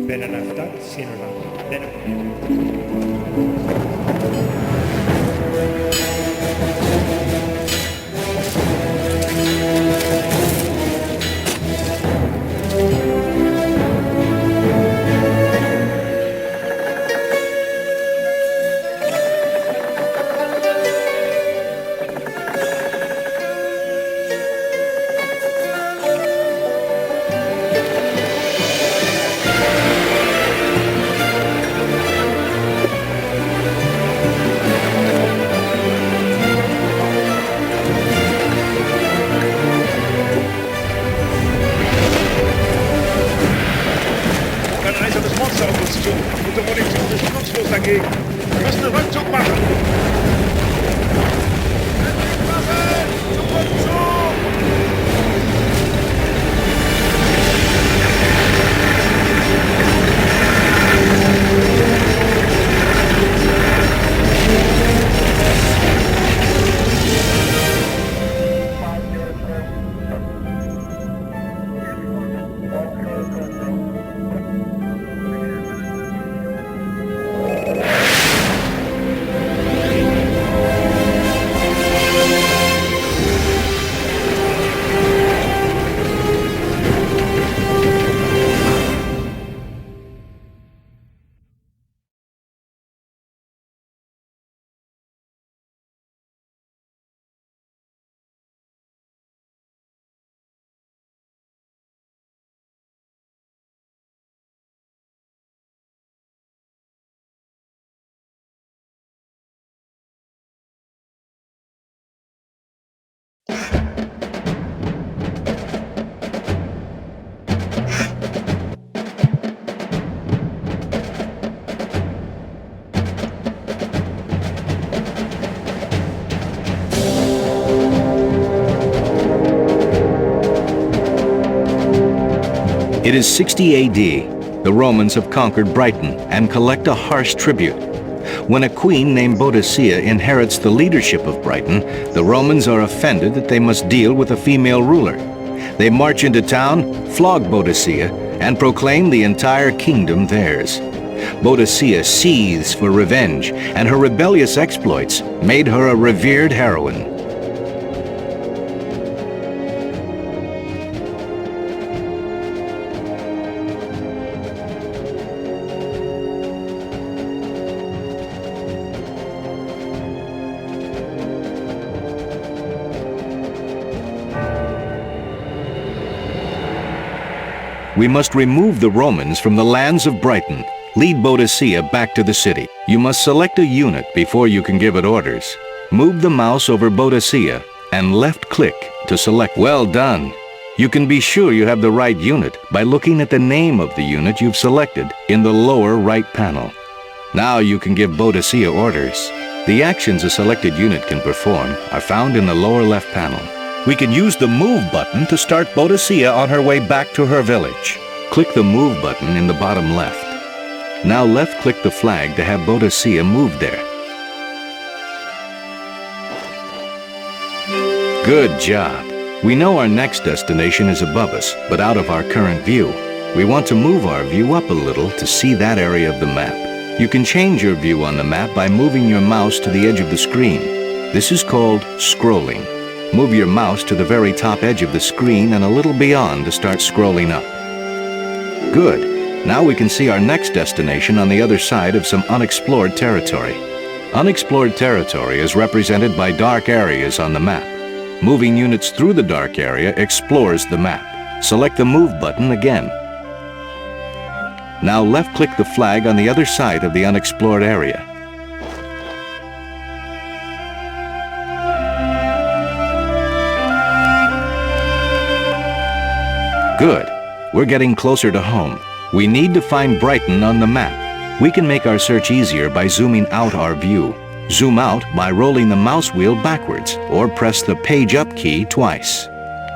בין הנפתל סינולה בין Monster auf uns zu und der Munition ist nutzlos dagegen. Wir müssen einen Rückzug machen. Zum Rückzug! It is 60 AD. The Romans have conquered Brighton and collect a harsh tribute. When a queen named Boadicea inherits the leadership of Brighton, the Romans are offended that they must deal with a female ruler. They march into town, flog Boadicea, and proclaim the entire kingdom theirs. Boadicea seethes for revenge, and her rebellious exploits made her a revered heroine. We must remove the Romans from the lands of Brighton. Lead Boadicea back to the city. You must select a unit before you can give it orders. Move the mouse over Boadicea and left-click to select. Well done. You can be sure you have the right unit by looking at the name of the unit you've selected in the lower right panel. Now you can give Boadicea orders. The actions a selected unit can perform are found in the lower left panel. We can use the Move button to start Boadicea on her way back to her village. Click the Move button in the bottom left. Now left-click the flag to have Boadicea moved there. Good job. We know our next destination is above us, but out of our current view. We want to move our view up a little to see that area of the map. You can change your view on the map by moving your mouse to the edge of the screen. This is called scrolling. Move your mouse to the very top edge of the screen and a little beyond to start scrolling up. Good. Now we can see our next destination on the other side of some unexplored territory. Unexplored territory is represented by dark areas on the map. Moving units through the dark area explores the map. Select the Move button again. Now left-click the flag on the other side of the unexplored area. Good. We're getting closer to home. We need to find Brighton on the map. We can make our search easier by zooming out our view. Zoom out by rolling the mouse wheel backwards or press the Page Up key twice.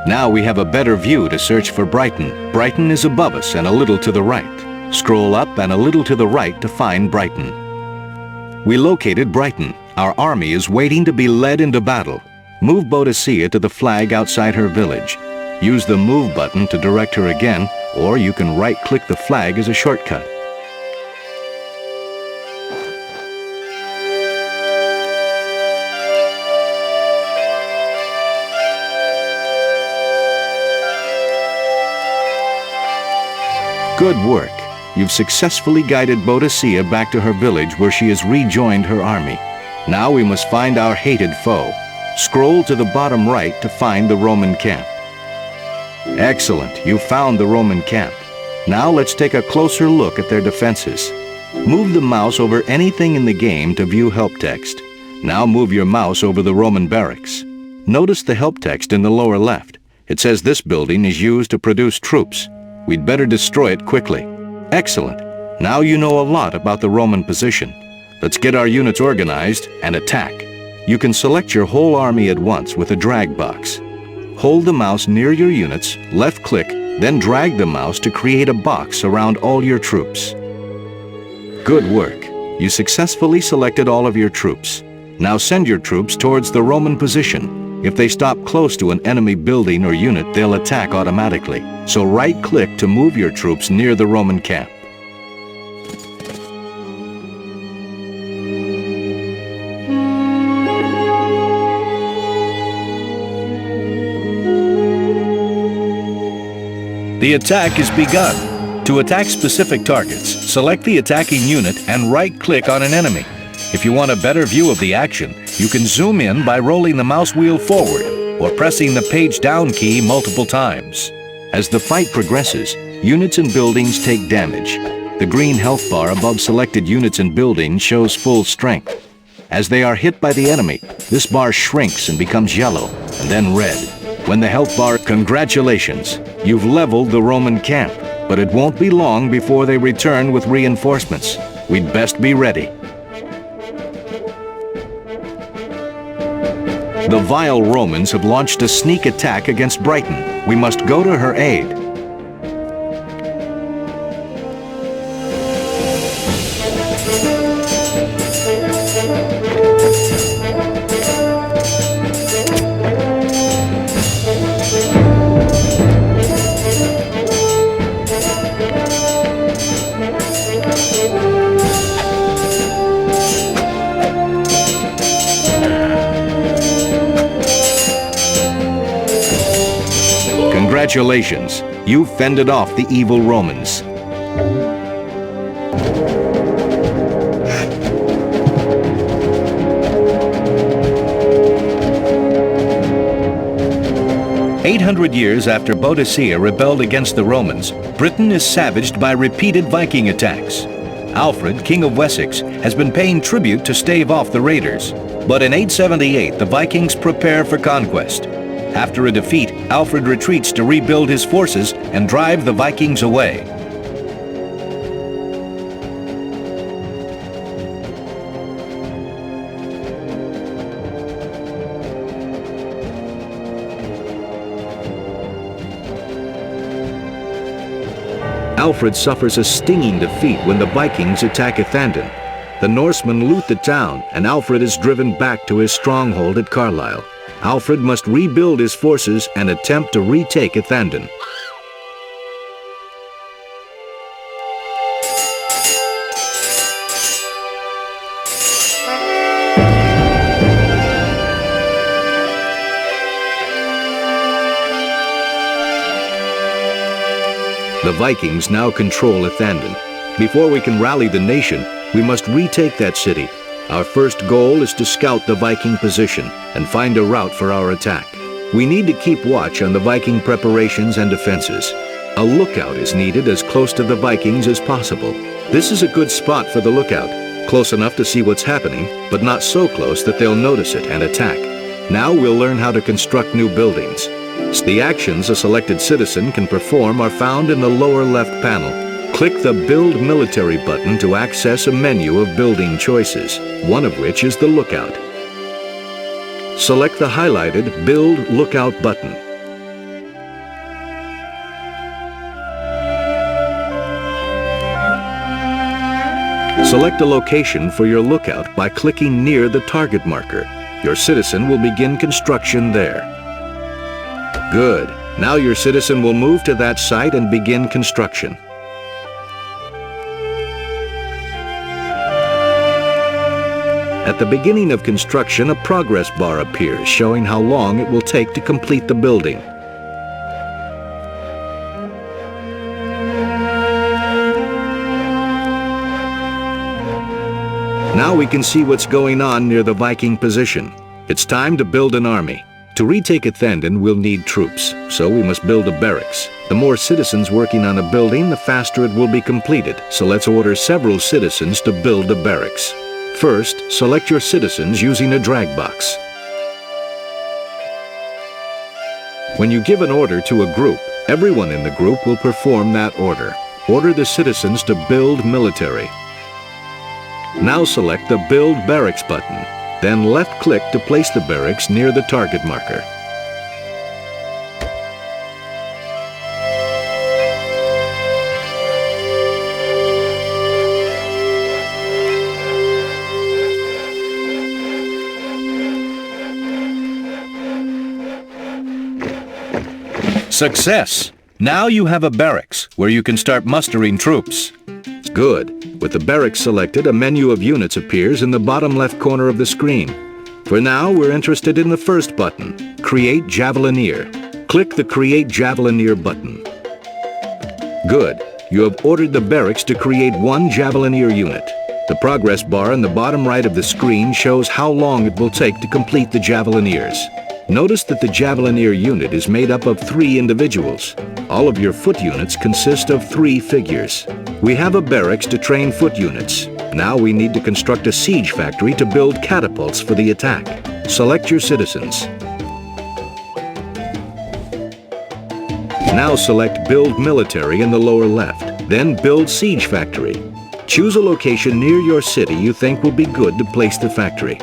Now we have a better view to search for Brighton. Brighton is above us and a little to the right. Scroll up and a little to the right to find Brighton. We located Brighton. Our army is waiting to be led into battle. Move Boadicea to the flag outside her village. Use the Move button to direct her again, or you can right-click the flag as a shortcut. Good work. You've successfully guided Boadicea back to her village where she has rejoined her army. Now we must find our hated foe. Scroll to the bottom right to find the Roman camp. Excellent, you found the Roman camp. Now let's take a closer look at their defenses. Move the mouse over anything in the game to view help text. Now move your mouse over the Roman barracks. Notice the help text in the lower left. It says this building is used to produce troops. We'd better destroy it quickly. Excellent. Now you know a lot about the Roman position. Let's get our units organized and attack. You can select your whole army at once with a drag box. Hold the mouse near your units, left-click, then drag the mouse to create a box around all your troops. Good work. You successfully selected all of your troops. Now send your troops towards the Roman position. If they stop close to an enemy building or unit, they'll attack automatically. So right-click to move your troops near the Roman camp. The attack is begun. To attack specific targets, select the attacking unit and right-click on an enemy. If you want a better view of the action, you can zoom in by rolling the mouse wheel forward or pressing the page down key multiple times. As the fight progresses, units and buildings take damage. The green health bar above selected units and buildings shows full strength. As they are hit by the enemy, this bar shrinks and becomes yellow, and then red. When the health bar, congratulations, you've leveled the Roman camp, but it won't be long before they return with reinforcements. We'd best be ready. The vile Romans have launched a sneak attack against Brighton. We must go to her aid. Congratulations, you fended off the evil Romans. "800 years after Boadicea rebelled against the Romans, Britain is savaged by repeated Viking attacks. Alfred, King of Wessex, has been paying tribute to stave off the raiders. But in 878, the Vikings prepare for conquest. After a defeat, Alfred retreats to rebuild his forces and drive the Vikings away. Alfred suffers a stinging defeat when the Vikings attack Ethandun. The Norsemen loot the town, and Alfred is driven back to his stronghold at Carlisle. Alfred must rebuild his forces and attempt to retake Ethandun. The Vikings now control Ethandun. Before we can rally the nation, we must retake that city. Our first goal is to scout the Viking position and find a route for our attack. We need to keep watch on the Viking preparations and defenses. A lookout is needed as close to the Vikings as possible. This is a good spot for the lookout, close enough to see what's happening, but not so close that they'll notice it and attack. Now we'll learn how to construct new buildings. The actions a selected citizen can perform are found in the lower left panel. Click the Build Military button to access a menu of building choices, one of which is the Lookout. Select the highlighted Build Lookout button. Select a location for your lookout by clicking near the target marker. Your citizen will begin construction there. Good. Now your citizen will move to that site and begin construction. At the beginning of construction, a progress bar appears showing how long it will take to complete the building. Now we can see what's going on near the Viking position. It's time to build an army. To retake Athandon, we'll need troops, so we must build a barracks. The more citizens working on a building, the faster it will be completed. So let's order several citizens to build a barracks. First, select your citizens using a drag box. When you give an order to a group, everyone in the group will perform that order. Order the citizens to build military. Now select the Build Barracks button. Then left-click to place the barracks near the target marker. Success! Now you have a barracks where you can start mustering troops. Good. With the barracks selected, a menu of units appears in the bottom left corner of the screen. For now, we're interested in the first button, Create Javelineer. Click the Create Javelineer button. Good. You have ordered the barracks to create one Javelineer unit. The progress bar in the bottom right of the screen shows how long it will take to complete the Javelineers. Notice that the Javelineer unit is made up of 3 individuals. All of your foot units consist of 3 figures. We have a barracks to train foot units. Now we need to construct a siege factory to build catapults for the attack. Select your citizens. Now select Build Military in the lower left, then Build Siege Factory. Choose a location near your city you think will be good to place the factory.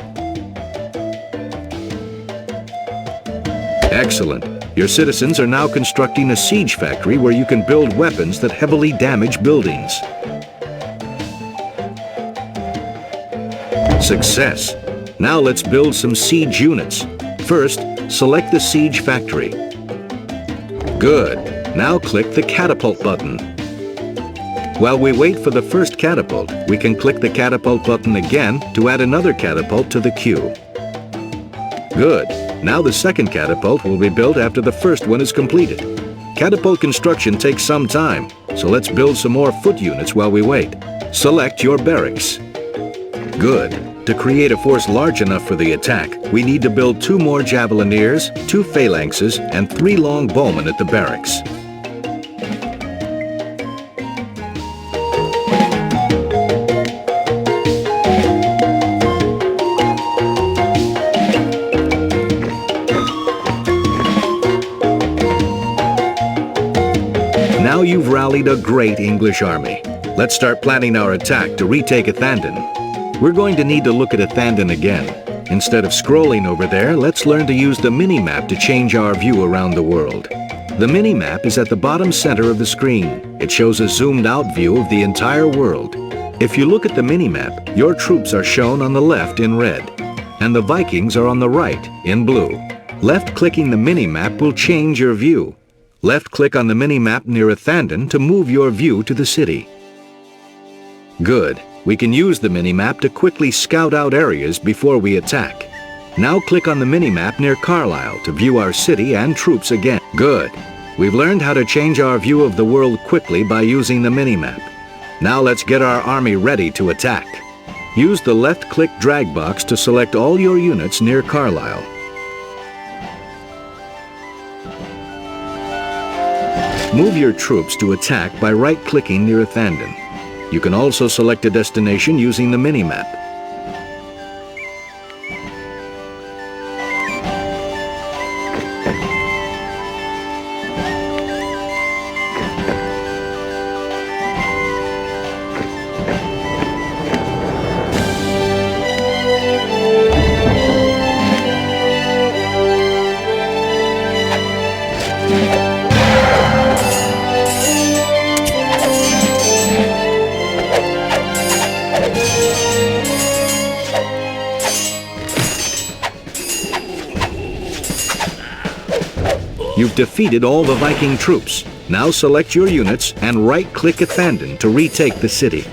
Excellent. Your citizens are now constructing a siege factory where you can build weapons that heavily damage buildings. Success! Now let's build some siege units. First, select the siege factory. Good. Now click the catapult button. While we wait for the first catapult, we can click the catapult button again to add another catapult to the queue. Good. Now the second catapult will be built after the first one is completed. Catapult construction takes some time, so let's build some more foot units while we wait. Select your barracks. Good. To create a force large enough for the attack, we need to build 2 more Javelineers, 2 phalanxes, and 3 long bowmen at the barracks. Now you've rallied a great English army. Let's start planning our attack to retake Athandon. We're going to need to look at Athandon again. Instead of scrolling over there, let's learn to use the mini-map to change our view around the world. The mini-map is at the bottom center of the screen. It shows a zoomed-out view of the entire world. If you look at the mini-map, your troops are shown on the left in red, and the Vikings are on the right in blue. Left-clicking the mini-map will change your view. Left-click on the mini-map near Athandon to move your view to the city. Good. We can use the mini-map to quickly scout out areas before we attack. Now click on the mini-map near Carlisle to view our city and troops again. Good. We've learned how to change our view of the world quickly by using the mini-map. Now let's get our army ready to attack. Use the left-click drag box to select all your units near Carlisle. Move your troops to attack by right-clicking near Athandon. You can also select a destination using the mini-map. defeated all the Viking troops. Now select your units and right-click Athandon to retake the city.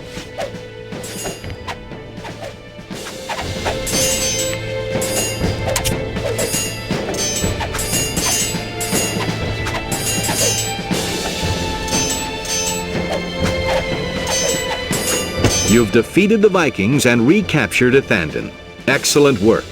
You've defeated the Vikings and recaptured Athandon. Excellent work.